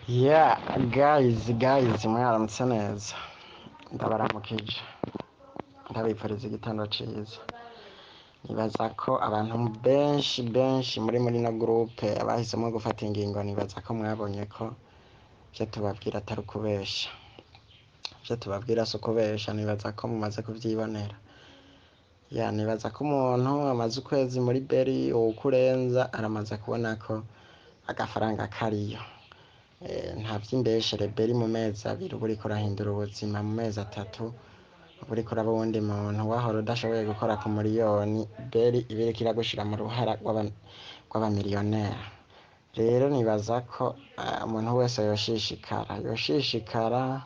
Yeah, guys, mwaramutse neza. Ndabaramukije. Ndabifuriza igitondo ciza. Nibaza ko abantu benshi muri no groupe abahisemo gufata ingingo, nibaza ko mwabonye ko ivyo tubabwira atari ukubesha. Ivyo tubabwira si ukubesha, nibaza ko mumaze kuvyibonera. Ya, nibaza ko umuntu amaze ukwezi muri Beri uwukurenza aramaze kubona ko agafaranga kariyo. Nta vy'imbeshere Beri mu mezi abiri uba uriko urahindura ubuzima, mu mezi atatu uba uriko uraba uwundi muntu. Wahora udashoboye gukora ku miliyoni, Beri iba iriko iragushira mu ruhara rw'abamiliyoneri. Rero nibaza ko umuntu wese yoshishikara.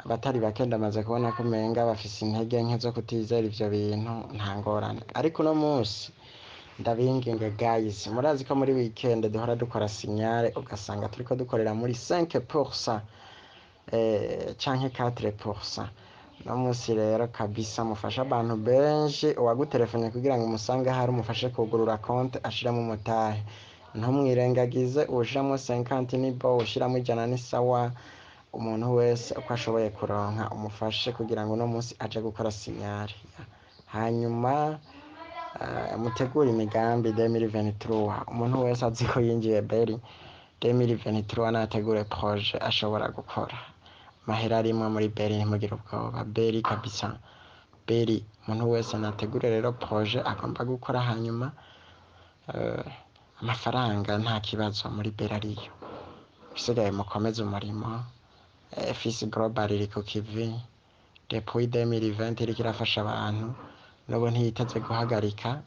Abatari bake ndamaze kubona ko umenga bafise intege nke zo kutizera ivyo bintu, nta ngorane. Ariko uno musi ndabinginga guys, murazi ko muri weekend duhora dukora signale, ugasanga turiko dukorera muri 5% canke 4%. No musi rero kabisa mufasha abantu benshi, uwagutelefone kugira ngo umusange hari umufashe kugurura konte ashiramo umutahe. Ntumwirengagize, uwushiramo 50 ni bo, uwushiramo 100 ni sawa. Umuntu wese uko ashoboye kuronka umufashe kugira ngo uno musi aje gukora signale. Hanyuma mutegura imigambi 2023. Umuntu wese azi ko yinjiye Beri 2023 nategure projet ashobora gukora. Mahera arimwe muri Beri, ntimugire ubwoba. Beri kabisa, Beri. Umuntu wese nategure rero projet agomba gukora, hanyuma amafaranga nta kibazo muri Beri ariyo. Bisigaye mukomeze umurimo. Fils Global iri ku kivi depuis 2020 iriko irafasha abantu, n'ubu ntiyiteze guhagarika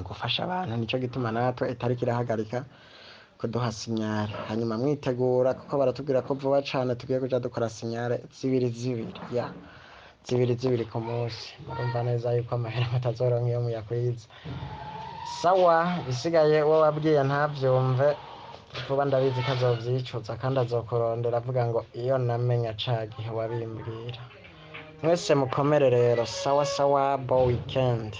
gufasha abantu. Nico gituma natwe itariko irahagarika kuduha signale. Hanyuma mwitegura, kuko baratubwira ko vuba cane tugiye kuja dukora signale zibiri ku munsi. Murumva neza yuko amahera mutazoronka iyo muyakwiza. Sawa, bisigaye uwo wabwiye ntavyumve, vuba ndabizi ko azovyicuza kandi azokurondera avuga ngo iyo namenya ca gihe wabimbwira. Mwese mukomere rero. Sawa, bon weekend.